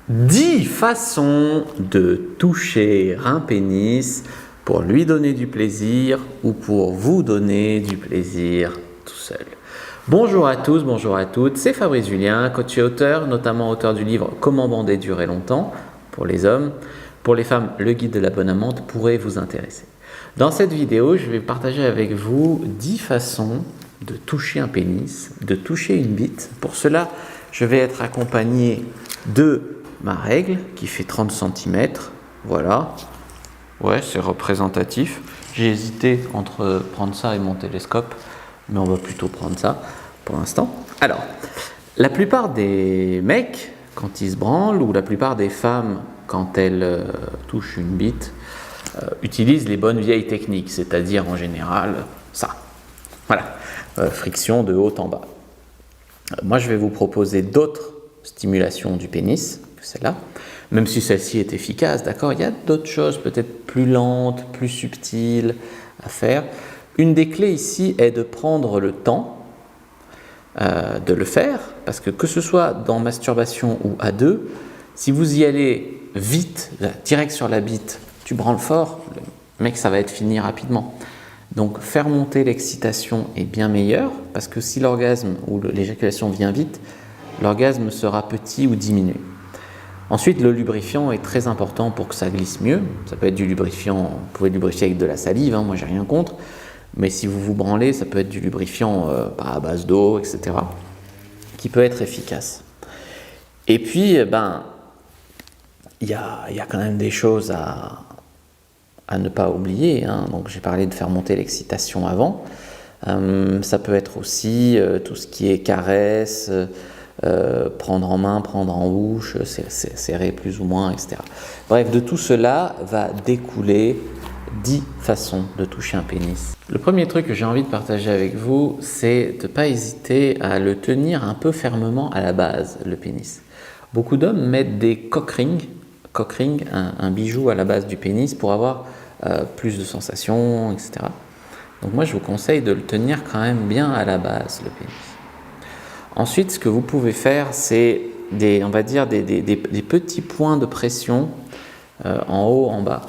10 façons de toucher un pénis pour lui donner du plaisir ou pour vous donner du plaisir tout seul. Bonjour à tous, bonjour à toutes, c'est Fabrice Julien, coach et auteur, notamment auteur du livre Comment bander durer longtemps pour les hommes. Pour les femmes, le guide de la bonne amante pourrait vous intéresser. Dans cette vidéo, je vais partager avec vous 10 façons de toucher un pénis, de toucher une bite. Pour cela, je vais être accompagné de ma règle qui fait 30 cm. Voilà. Ouais, c'est représentatif. J'ai hésité entre prendre ça et mon télescope, mais on va plutôt prendre ça pour l'instant. Alors, la plupart des mecs, quand ils se branlent, ou la plupart des femmes, quand elles touchent une bite, utilisent les bonnes vieilles techniques, c'est-à-dire en général ça. Voilà, friction de haut en bas. Moi, je vais vous proposer d'autres stimulations du pénis que celle-là, même si celle-ci est efficace, d'accord. Il y a d'autres choses peut-être plus lentes, plus subtiles à faire. Une des clés ici est de prendre le temps de le faire, parce que ce soit dans masturbation ou à deux, si vous y allez vite, direct sur la bite, tu branles fort, le mec, ça va être fini rapidement. Donc faire monter l'excitation est bien meilleur, parce que si l'orgasme ou l'éjaculation vient vite, l'orgasme sera petit ou diminué. Ensuite, le lubrifiant est très important pour que ça glisse mieux. Ça peut être du lubrifiant, vous pouvez lubrifier avec de la salive, moi j'ai rien contre, mais si vous vous branlez, ça peut être du lubrifiant à base d'eau, etc., qui peut être efficace. Et puis, il y a quand même des choses à ne pas oublier, hein. Donc j'ai parlé de faire monter l'excitation avant. Ça peut être aussi tout ce qui est caresse, prendre en main, prendre en bouche, serrer plus ou moins, etc. Bref, de tout cela va découler 10 façons de toucher un pénis. Le premier truc que j'ai envie de partager avec vous, c'est de ne pas hésiter à le tenir un peu fermement à la base, le pénis. Beaucoup d'hommes mettent des cock rings, un bijou à la base du pénis pour avoir plus de sensations, etc. Donc moi je vous conseille de le tenir quand même bien à la base, le pénis. Ensuite, ce que vous pouvez faire, c'est des petits points de pression en haut, en bas,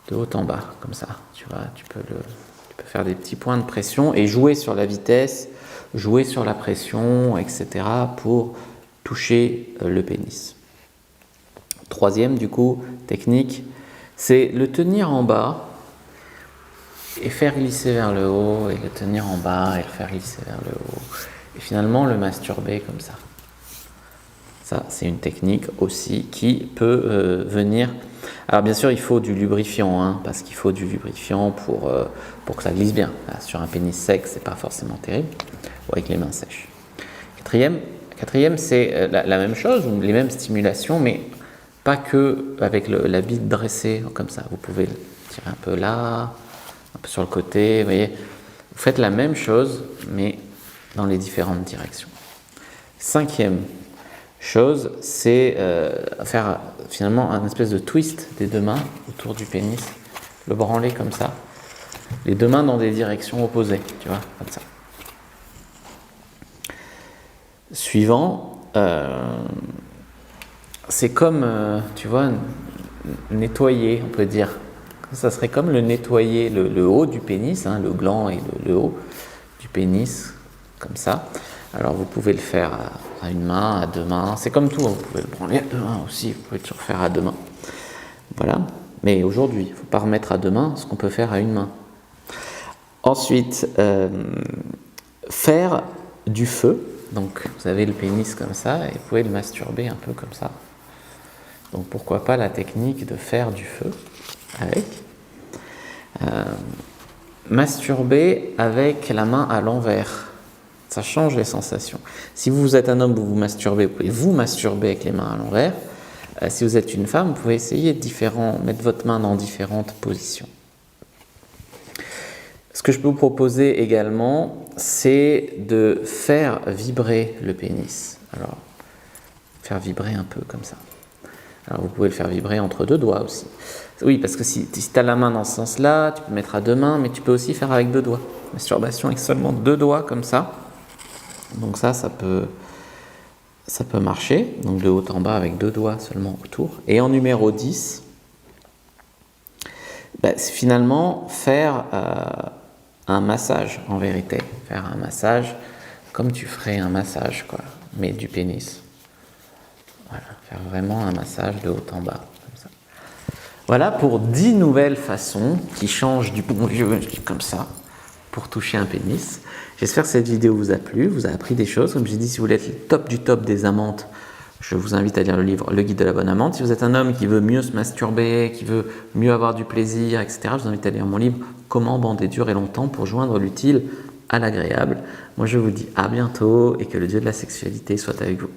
de haut en bas, comme ça. Tu vois, tu peux faire des petits points de pression et jouer sur la vitesse, jouer sur la pression, etc. pour toucher le pénis. Troisième, du coup, technique, c'est le tenir en bas et faire glisser vers le haut, et le tenir en bas et le faire glisser vers le haut. Et finalement, le masturber comme ça. Ça, c'est une technique aussi qui peut venir... Alors bien sûr, il faut du lubrifiant, hein, parce qu'il faut du lubrifiant pour que ça glisse bien. Là, sur un pénis sec, c'est pas forcément terrible, ou avec les mains sèches. Quatrième, c'est la même chose, ou les mêmes stimulations, mais pas que avec la bite dressée, comme ça. Vous pouvez le tirer un peu là, un peu sur le côté, vous voyez. Vous faites la même chose, mais dans les différentes directions. Cinquième chose, c'est faire finalement un espèce de twist des deux mains autour du pénis, le branler comme ça, les deux mains dans des directions opposées, tu vois, comme ça. Suivant, c'est comme, tu vois, nettoyer, on peut dire. Ça serait comme le nettoyer le haut du pénis, hein, le gland et le haut du pénis, comme ça. Alors vous pouvez le faire à une main, à deux mains, c'est comme tout, hein. Vous pouvez le branler à deux mains aussi, vous pouvez toujours faire à deux mains. Voilà, mais aujourd'hui, il ne faut pas remettre à deux mains ce qu'on peut faire à une main. Ensuite, faire du feu. Donc vous avez le pénis comme ça et vous pouvez le masturber un peu comme ça. Donc pourquoi pas la technique de faire du feu avec. Masturber avec la main à l'envers. Ça change les sensations. Si vous êtes un homme, vous masturbez, vous pouvez vous masturber avec les mains à l'envers. Si vous êtes une femme, vous pouvez essayer de mettre votre main dans différentes positions. Ce que je peux vous proposer également, c'est de faire vibrer le pénis. Alors, faire vibrer un peu comme ça. Alors, vous pouvez le faire vibrer entre deux doigts aussi. Oui, parce que si tu as la main dans ce sens-là, tu peux mettre à deux mains, mais tu peux aussi faire avec deux doigts. Masturbation avec seulement deux doigts comme ça. Donc ça peut ça peut marcher, donc de haut en bas avec 2 doigts seulement autour. Et en numéro 10, c'est finalement faire un massage en vérité. Faire un massage comme tu ferais un massage, quoi, mais du pénis. Voilà, faire vraiment un massage de haut en bas, comme ça. Voilà pour 10 nouvelles façons qui changent du bon vieux, comme ça, pour toucher un pénis. J'espère que cette vidéo vous a plu, vous a appris des choses. Comme j'ai dit, si vous voulez être le top du top des amantes, je vous invite à lire le livre Le Guide de la Bonne Amante. Si vous êtes un homme qui veut mieux se masturber, qui veut mieux avoir du plaisir, etc., je vous invite à lire mon livre Comment bander dur et longtemps pour joindre l'utile à l'agréable. Moi, je vous dis à bientôt et que le Dieu de la sexualité soit avec vous.